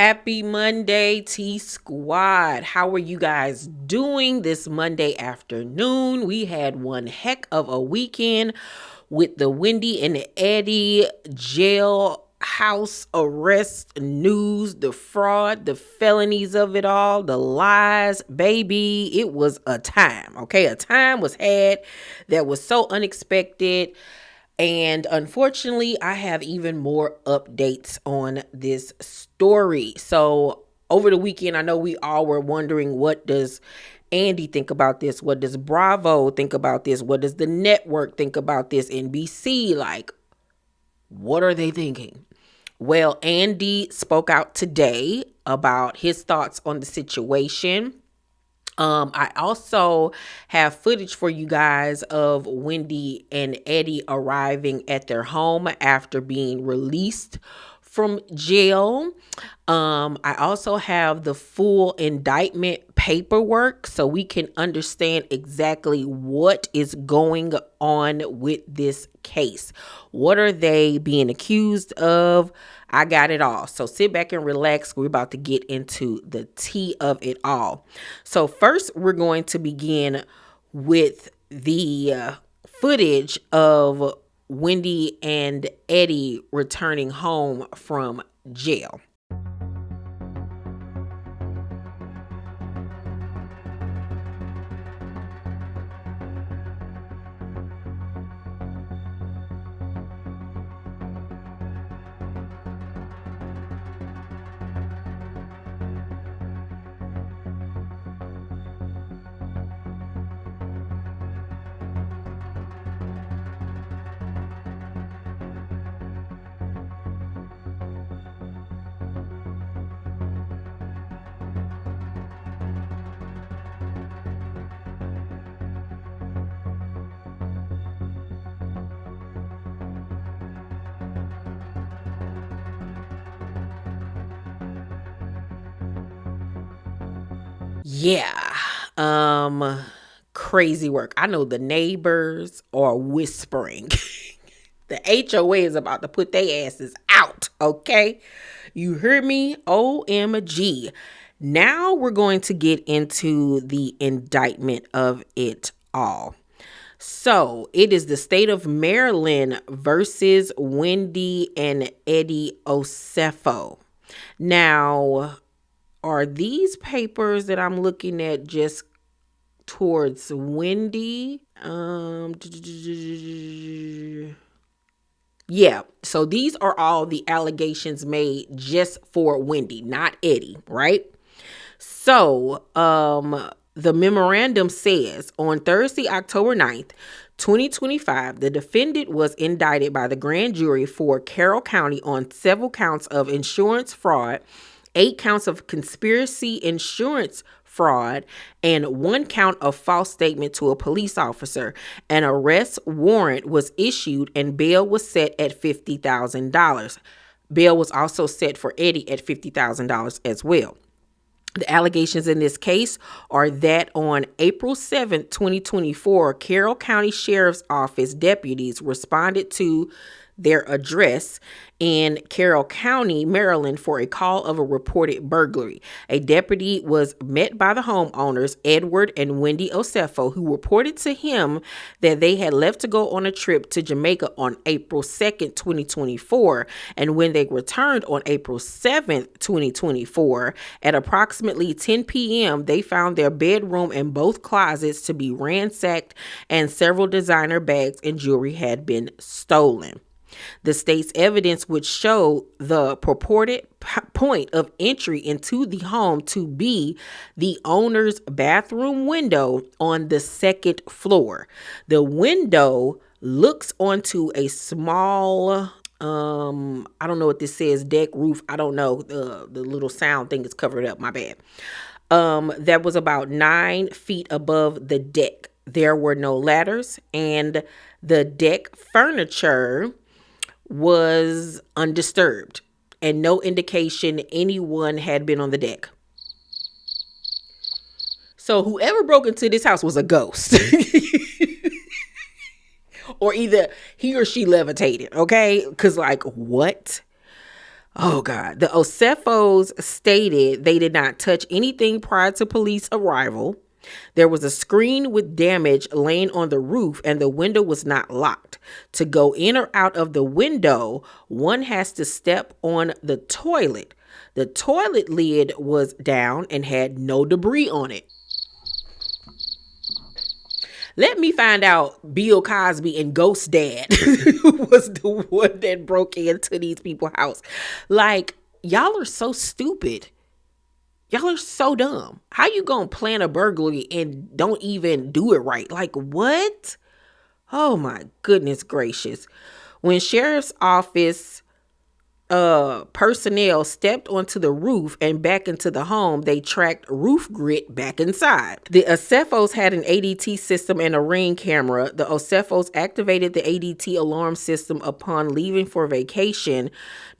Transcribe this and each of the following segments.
Happy Monday, T Squad. How are you guys doing this Monday afternoon? We had one heck of a weekend with the Wendy and Eddie jailhouse arrest news, the fraud, the felonies of it all, the lies. Baby, it was a time, okay? A time was had that was so unexpected. And unfortunately, I have even more updates on this story. So over the weekend, I know we all were wondering, what does Andy think about this? What does Bravo think about this? What does the network think about this? NBC, like, what are they thinking? Well, Andy spoke out today about his thoughts on the situation. I also have footage for you guys of Wendy and Eddie arriving at their home after being released from jail. I also have the full indictment paperwork so we can understand exactly what is going on with this case. What are they being accused of? I got it all. So sit back and relax. We're about to get into the tea of it all. So first, we're going to begin with the footage of Wendy and Eddie returning home from jail. Yeah. Crazy work. I know the neighbors are whispering. The HOA is about to put their asses out, okay? You hear me? OMG. Now we're going to get into the indictment of it all. So it is the state of Maryland versus Wendy and Eddie Osefo. Now, are these papers that I'm looking at just towards Wendy? Yeah, so these are all the allegations made just for Wendy, not Eddie, right? So, the memorandum says on Thursday, October 9th, 2025, the defendant was indicted by the grand jury for Carroll County on several counts of insurance fraud, 8 counts of conspiracy insurance fraud, and 1 count of false statement to a police officer. An arrest warrant was issued and bail was set at $50,000. Bail was also set for Eddie at $50,000 as well. The allegations in this case are that on April 7th, 2024, Carroll County Sheriff's Office deputies responded to their address in Carroll County, Maryland, for a call of a reported burglary. A deputy was met by the homeowners, Edward and Wendy Osefo, who reported to him that they had left to go on a trip to Jamaica on April 2nd, 2024. And when they returned on April 7th, 2024, at approximately 10 p.m., they found their bedroom and both closets to be ransacked, and several designer bags and jewelry had been stolen. The state's evidence would show the purported point of entry into the home to be the owner's bathroom window on the 2nd floor. The window looks onto a small, I don't know what this says, deck, roof. I don't know. The little sound thing is covered up. My bad. That was about 9 feet above the deck. There were no ladders, and the deck furniture was undisturbed, and no indication anyone had been on the deck. So whoever broke into this house was a ghost. Or either he or she levitated, okay? Because, like, what? Oh God. The Osefos stated they did not touch anything prior to police arrival. There was a screen with damage laying on the roof and the window was not locked. To go in or out of the window, one has to step on the toilet. The toilet lid was down and had no debris on it. Let me find out Bill Cosby and Ghost Dad was the one that broke into these people's house. Like, y'all are so stupid. Y'all are so dumb. How you gonna plan a burglary and don't even do it right? Like, what? Oh my goodness gracious. When sheriff's office personnel stepped onto the roof and back into the home, they tracked roof grit back inside. The Osefos had an ADT system and a Ring camera. The Osefos activated the ADT alarm system upon leaving for vacation.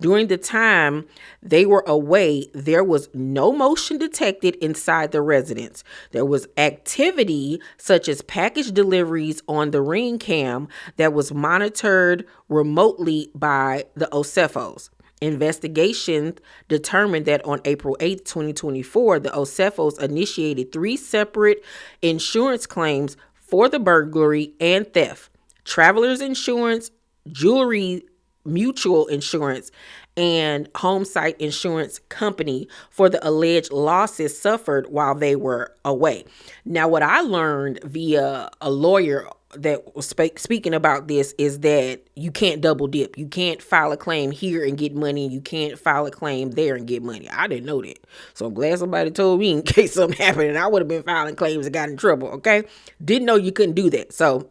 During the time they were away, there was no motion detected inside the residence. There was activity such as package deliveries on the Ring cam that was monitored remotely by the Osefos. Investigation determined that on April 8, 2024, the Osefos initiated 3 separate insurance claims for the burglary and theft: traveler's insurance, jewelry mutual insurance, and home site insurance company for the alleged losses suffered while they were away. Now, what I learned via a lawyer that was speaking about this is that you can't double dip. You can't file a claim here and get money. You can't file a claim there and get money. I didn't know that. So I'm glad somebody told me in case something happened and I would have been filing claims and got in trouble. Okay. Didn't know you couldn't do that. So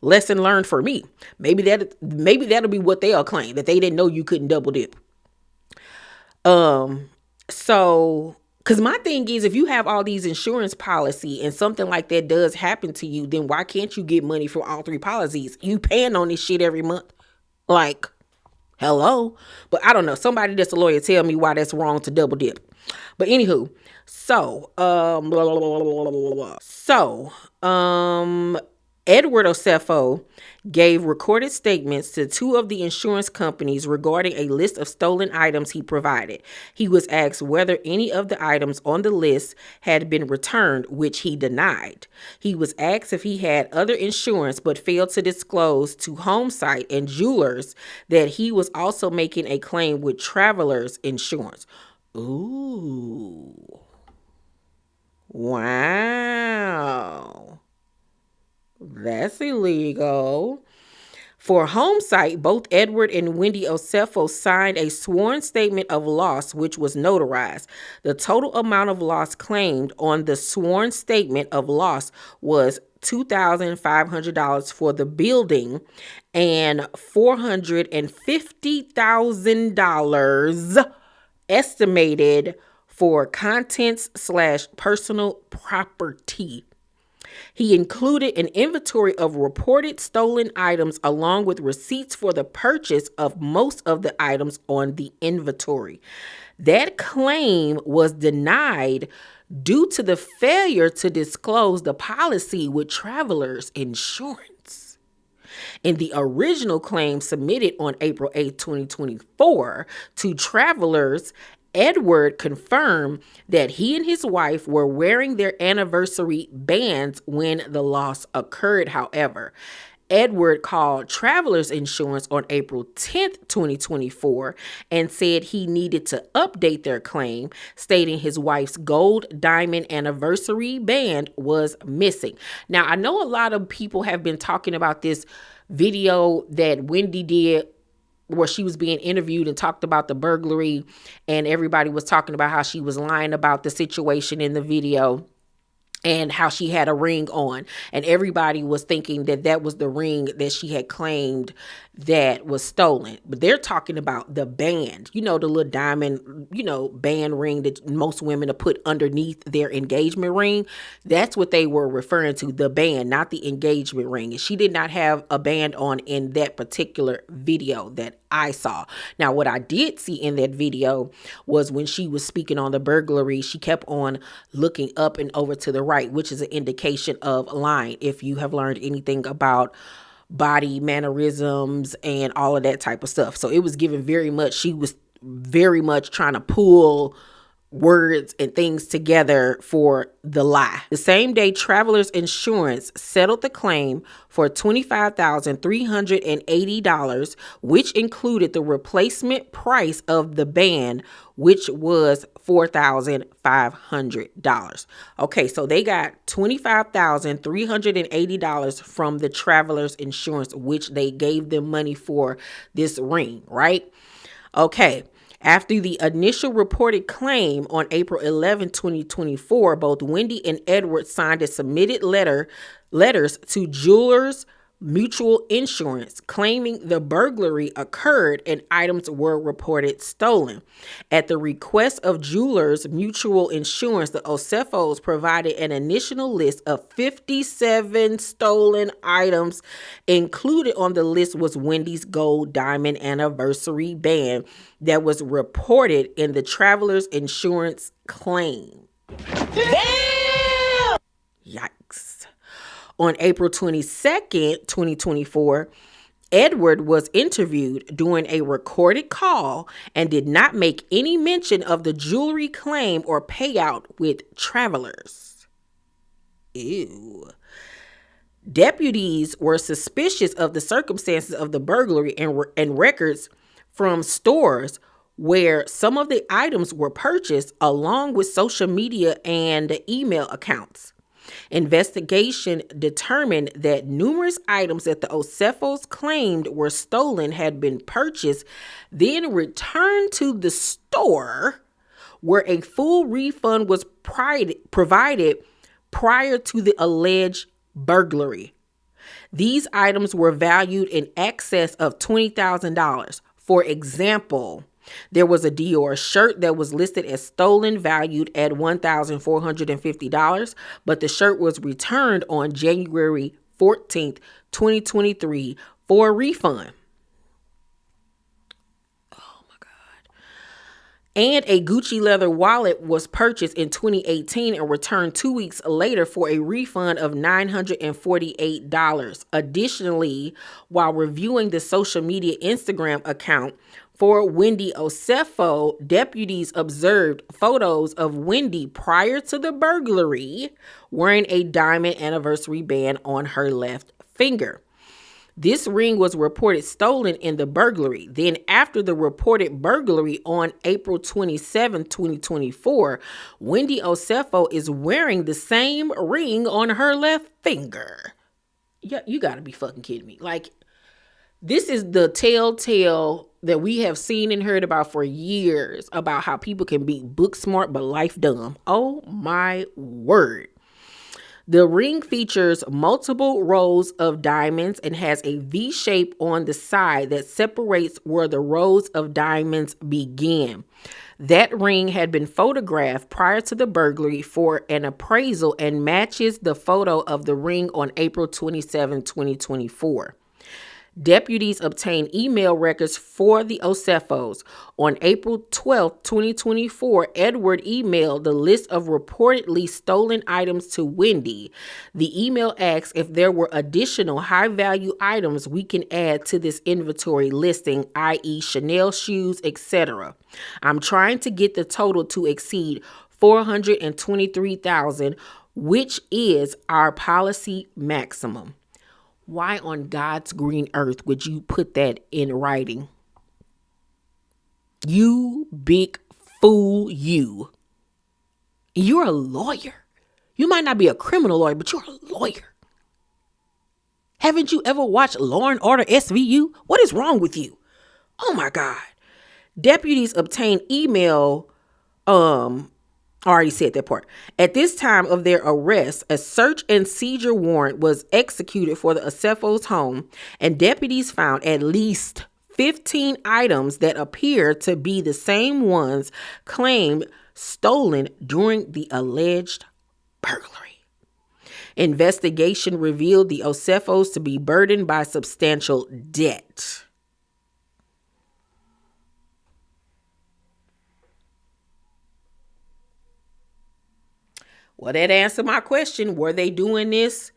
lesson learned for me. Maybe that'll be what they'll claim, that they didn't know you couldn't double dip. So, because my thing is, if you have all these insurance policy and something like that does happen to you, then why can't you get money for all 3 policies? You paying on this shit every month. Like, hello? But I don't know. Somebody that's a lawyer tell me why that's wrong to double dip. But anywho, Edward Osefo gave recorded statements to 2 of the insurance companies regarding a list of stolen items he provided. He was asked whether any of the items on the list had been returned, which he denied. He was asked if he had other insurance but failed to disclose to Homesite and Jewelers that he was also making a claim with Travelers Insurance. Ooh. Wow. That's illegal. For Homesite, both Edward and Wendy Osefo signed a sworn statement of loss, which was notarized. The total amount of loss claimed on the sworn statement of loss was $2,500 for the building and $450,000 estimated for contents/personal property. He included an inventory of reported stolen items along with receipts for the purchase of most of the items on the inventory. That claim was denied due to the failure to disclose the policy with Travelers Insurance. In the original claim submitted on April 8, 2024 to Travelers, Edward confirmed that he and his wife were wearing their anniversary bands when the loss occurred. However, Edward called Travelers Insurance on April 10th, 2024, and said he needed to update their claim, stating his wife's gold diamond anniversary band was missing. Now, I know a lot of people have been talking about this video that Wendy did where she was being interviewed and talked about the burglary, and everybody was talking about how she was lying about the situation in the video and how she had a ring on, and everybody was thinking that that was the ring that she had claimed that was stolen. But they're talking about the band, the little diamond, band ring that most women have put underneath their engagement ring. That's what they were referring to, the band, not the engagement ring. And she did not have a band on in that particular video that I saw. Now, what I did see in that video was when she was speaking on the burglary, she kept on looking up and over to the right, which is an indication of lying. If you have learned anything about body mannerisms and all of that type of stuff. So it was given very much, she was very much trying to pull words and things together for the lie. The same day, Travelers Insurance settled the claim for $25,380, which included the replacement price of the band, which was $4,500. Okay, so they got $25,380 from the Travelers Insurance, which they gave them money for this ring, right? Okay. After the initial reported claim on April 11, 2024, both Wendy and Edward signed a submitted letters to Jewelers Mutual Insurance claiming the burglary occurred and items were reported stolen. At the request of Jewelers Mutual Insurance, the Osefos provided an initial list of 57 stolen items. Included on the list was Wendy's gold diamond anniversary band that was reported in the Travelers Insurance claim. Damn! Yikes. On April 22nd, 2024, Edward was interviewed during a recorded call and did not make any mention of the jewelry claim or payout with Travelers. Ew. Deputies were suspicious of the circumstances of the burglary and records from stores where some of the items were purchased, along with social media and email accounts. Investigation determined that numerous items that the Osefos claimed were stolen had been purchased, then returned to the store, where a full refund was provided prior to the alleged burglary. These items were valued in excess of $20,000. For example, there was a Dior shirt that was listed as stolen, valued at $1,450, but the shirt was returned on January 14th, 2023 for a refund. Oh my God. And a Gucci leather wallet was purchased in 2018 and returned 2 weeks later for a refund of $948. Additionally, while reviewing the social media Instagram account for Wendy Osefo, deputies observed photos of Wendy prior to the burglary wearing a diamond anniversary band on her left finger. This ring was reported stolen in the burglary. Then, after the reported burglary on April 27, 2024, Wendy Osefo is wearing the same ring on her left finger. Yeah, you gotta be fucking kidding me. Like, this is the telltale that we have seen and heard about for years about how people can be book smart but life dumb. Oh my word. The ring features multiple rows of diamonds and has a V shape on the side that separates where the rows of diamonds begin. That ring had been photographed prior to the burglary for an appraisal and matches the photo of the ring on April 27, 2024. Deputies obtained email records for the Osefos. On April 12, 2024, Edward emailed the list of reportedly stolen items to Wendy. The email asks if there were additional high-value items we can add to this inventory listing, i.e. Chanel shoes, etc. I'm trying to get the total to exceed $423,000, which is our policy maximum. Why on God's green earth would you put that in writing? You big fool, you. You're a lawyer. You might not be a criminal lawyer, but you're a lawyer. Haven't you ever watched Law and Order SVU? What is wrong with you? Oh my God. Deputies obtained email, I already said that part. At this time of their arrest, a search and seizure warrant was executed for the Osefos' home, and deputies found at least 15 items that appear to be the same ones claimed stolen during the alleged burglary. Investigation revealed the Osefos to be burdened by substantial debt. Well, that answered my question. Were they doing this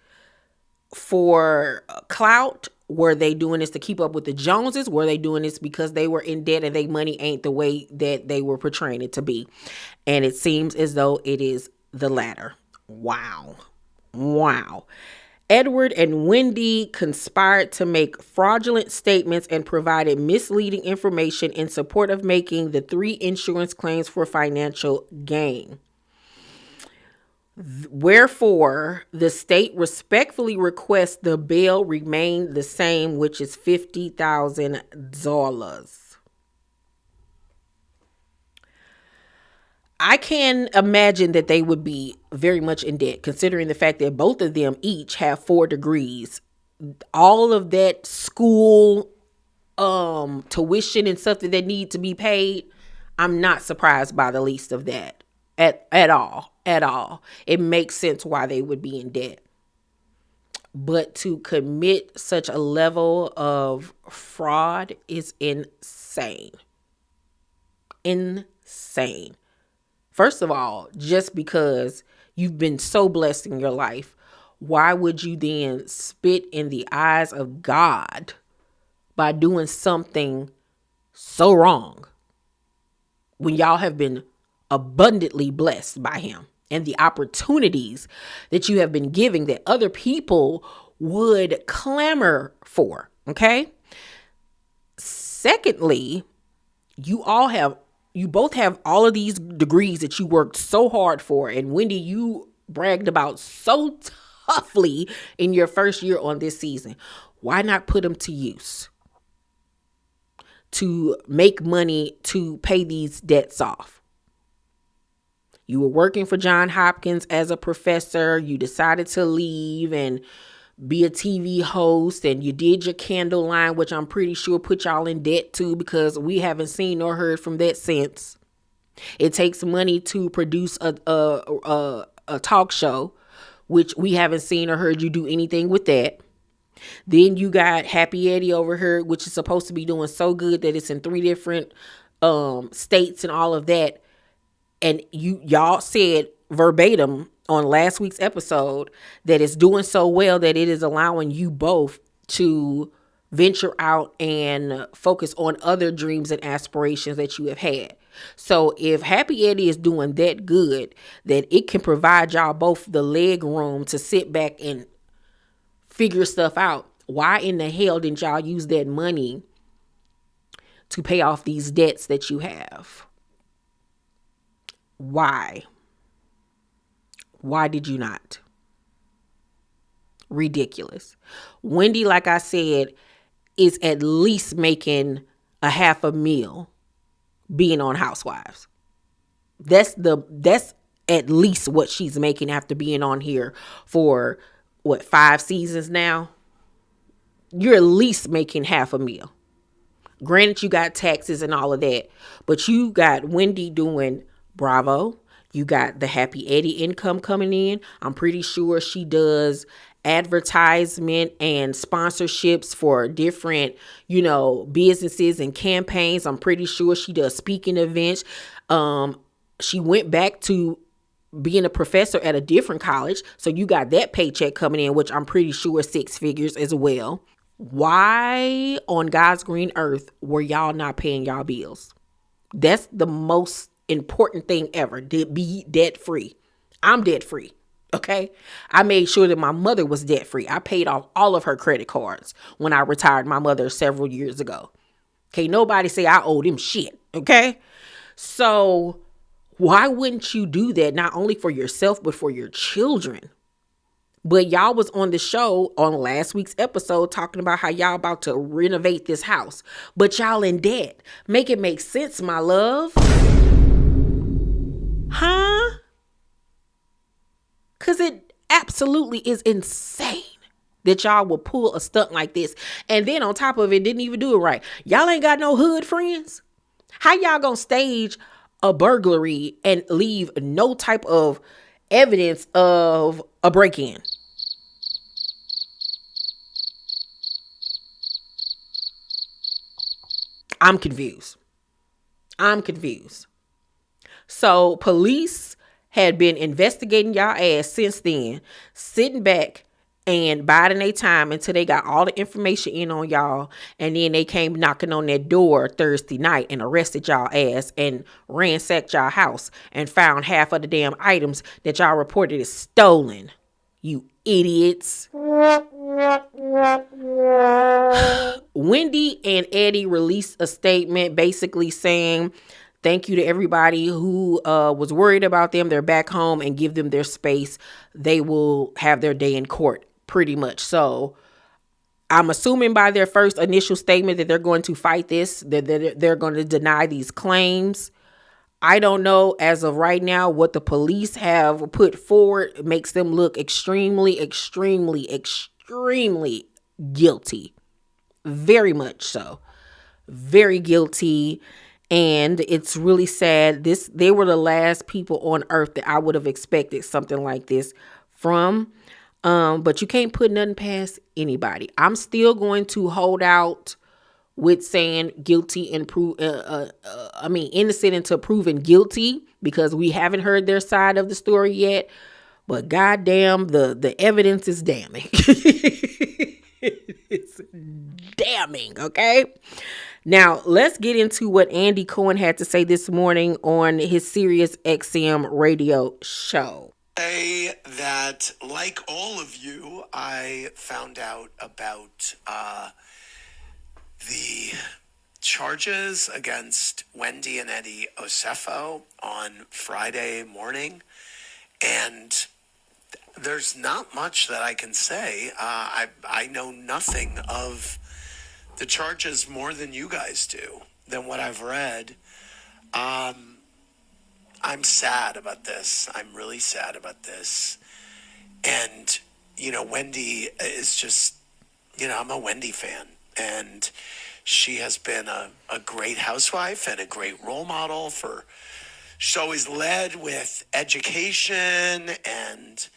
for clout Were they doing this to keep up with the Joneses? Were they doing this because they were in debt and their money ain't the way that they were portraying it to be? And it seems as though it is the latter. Wow. Edward and Wendy conspired to make fraudulent statements and provided misleading information in support of making the 3 insurance claims for financial gain. Wherefore, the state respectfully requests the bail remain the same, which is $50,000. I can imagine that they would be very much in debt, considering the fact that both of them each have 4 degrees. All of that school tuition and stuff that need to be paid, I'm not surprised by the least of that at all. It makes sense why they would be in debt. But to commit such a level of fraud is insane. First of all, just because you've been so blessed in your life, why would you then spit in the eyes of God by doing something so wrong when y'all have been abundantly blessed by him and the opportunities that you have been giving that other people would clamor for? Okay. Secondly, you both have all of these degrees that you worked so hard for. And Wendy, you bragged about so toughly in your first year on this season. Why not put them to use to make money to pay these debts off? You were working for Johns Hopkins as a professor. You decided to leave and be a TV host, and you did your candle line, which I'm pretty sure put y'all in debt too, because we haven't seen or heard from that since. It takes money to produce a talk show, which we haven't seen or heard you do anything with that. Then you got Happy Eddie over here, which is supposed to be doing so good that it's in 3 different states and all of that. And y'all said verbatim on last week's episode that it's doing so well that it is allowing you both to venture out and focus on other dreams and aspirations that you have had. So if Happy Eddie is doing that good, that it can provide y'all both the leg room to sit back and figure stuff out, why in the hell didn't y'all use that money to pay off these debts that you have? Why did you not? Ridiculous. Wendy, like I said, is at least making a half a meal being on Housewives. That's at least what she's making after being on here for 5 seasons now. You're at least making half a meal. Granted, you got taxes and all of that, but you got Wendy doing Bravo. You got the Happy Eddie income coming in. I'm pretty sure she does advertisement and sponsorships for different, businesses and campaigns. I'm pretty sure she does speaking events. She went back to being a professor at a different college. So you got that paycheck coming in, which I'm pretty sure is 6 figures as well. Why on God's green earth were y'all not paying y'all bills? That's the most important thing ever, to be debt free. I'm debt free. Okay. I made sure that my mother was debt free. I paid off all of her credit cards when I retired my mother several years ago. Okay. Nobody say I owe them shit. Okay. So why wouldn't you do that? Not only for yourself, but for your children. But y'all was on the show on last week's episode talking about how y'all about to renovate this house, but y'all in debt. Make it make sense, my love. Huh? Because it absolutely is insane that y'all will pull a stunt like this. And then on top of it, didn't even do it right. Y'all ain't got no hood friends. How y'all gonna stage a burglary and leave no type of evidence of a break-in? I'm confused. So police had been investigating y'all ass since then, sitting back and biding their time until they got all the information in on y'all. And then they came knocking on that door Thursday night and arrested y'all ass and ransacked y'all house and found half of the damn items that y'all reported as stolen. You idiots. Wendy and Eddie released a statement basically saying thank you to everybody who was worried about them. They're back home, and give them their space. They will have their day in court, pretty much. So I'm assuming by their first initial statement that they're going to fight this, that they're going to deny these claims. I don't know as of right now what the police have put forward makes them look extremely, extremely, extremely guilty. Very much so. Very guilty. And it's really sad. They were the last people on earth that I would have expected something like this from. But you can't put nothing past anybody. I'm still going to hold out with saying guilty and innocent until proven guilty, because we haven't heard their side of the story yet. But goddamn, the evidence is damning. It's damning, okay? Now, let's get into what Andy Cohen had to say this morning on his Sirius XM radio show. Say that, like all of you, I found out about the charges against Wendy and Eddie Osefo on Friday morning, and there's not much that I can say. I know nothing of the charges more than you guys do, than what I've read. I'm sad about this. I'm really sad about this. And, Wendy is just, I'm a Wendy fan. And she has been a great housewife and a great role model she's always led with education and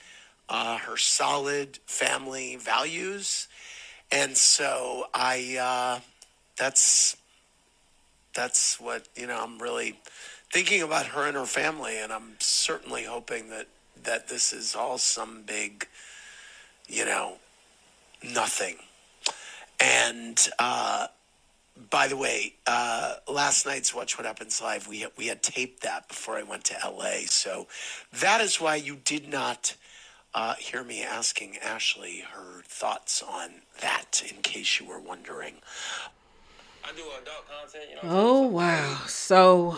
her solid family values. And so that's what, I'm really thinking about her and her family. And I'm certainly hoping that this is all some big, nothing. And by the way, last night's Watch What Happens Live, we had taped that before I went to LA. So that is why you did not hear me asking Ashley her thoughts on that, in case you were wondering. I do adult content, Oh, wow. So,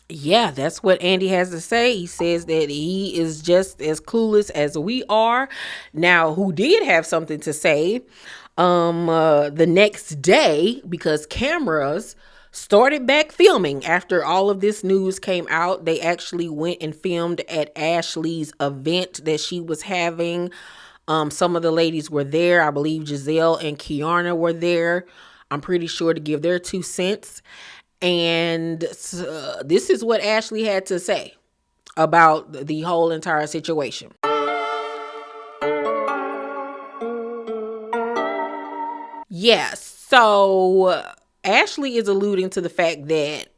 yeah, that's what Andy has to say. He says that he is just as clueless as we are. Now, who did have something to say the next day, because cameras started back filming after all of this news came out. They actually went and filmed at Ashley's event that she was having. Some of the ladies were there. I believe Giselle and Kiana were there. I'm pretty sure, to give their 2 cents. And this is what Ashley had to say about the whole entire situation. Yeah, so Ashley is alluding to the fact that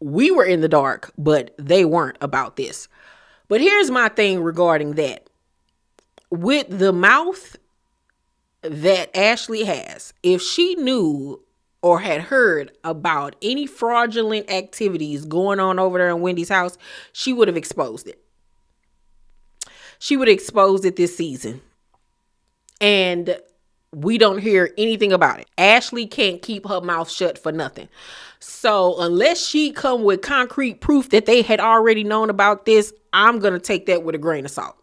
we were in the dark, but they weren't about this. But here's my thing regarding that. With the mouth that Ashley has, if she knew or had heard about any fraudulent activities going on over there in Wendy's house, she would have exposed it. She would have exposed it this season. And we don't hear anything about it. Ashley can't keep her mouth shut for nothing. So unless she come with concrete proof that they had already known about this, I'm going to take that with a grain of salt.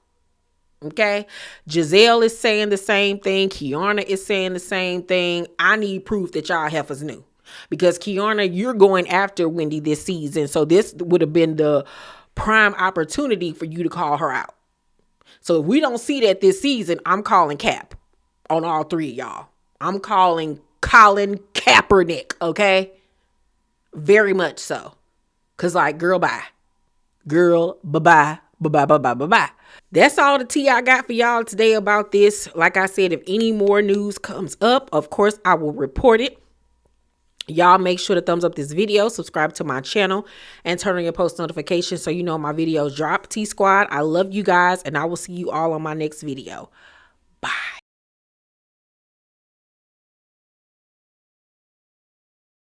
Okay. Giselle is saying the same thing. Kiana is saying the same thing. I need proof that y'all heifers knew, because Kiana, you're going after Wendy this season. So this would have been the prime opportunity for you to call her out. So if we don't see that this season, I'm calling cap on all 3 of y'all. I'm calling Colin Kaepernick. Okay. Very much so. Cause girl, bye. Girl, bye-bye. Bye-bye. That's all the tea I got for y'all today about this. Like I said, if any more news comes up, of course, I will report it. Y'all make sure to thumbs up this video, subscribe to my channel, and turn on your post notifications so you know my videos drop. T Squad, I love you guys, and I will see you all on my next video. Bye.